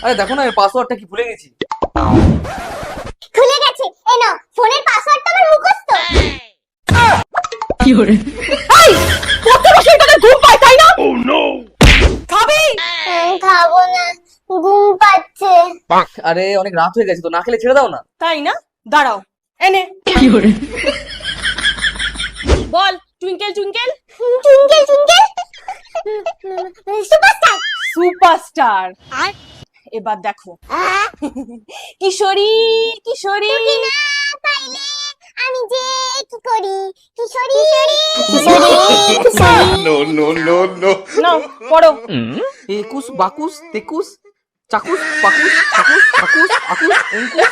আরে দেখো না পাসওয়ার্ডটা কি ভুলে গেছি। খুলে গেছে, এই নাও ফোনের পাসওয়ার্ডটা আমার মুখস্থ। এই কত বছর টাকা ঘুম পায় তাই না? খাবি? খাবো না, ঘুম পাচ্ছে। আরে অনেক রাত হয়ে গেছে তো, না খেলে ছেড়ে দাও না। তাই না, দাঁড়াও এনে বল। Twinkle twinkle twinkle twinkle superstar. Superstar. এবার দেখো কিশোরী কিশোরী তোকে না পাইলে আমি যে কি করি, কিশোরী কিশোরী কিশোরী। নাও পড়ো। একুশ বাকুশ তেকুশ চাকুস পাকুস ঠাকুস ঠাকুস আকুস অঙ্কুশ।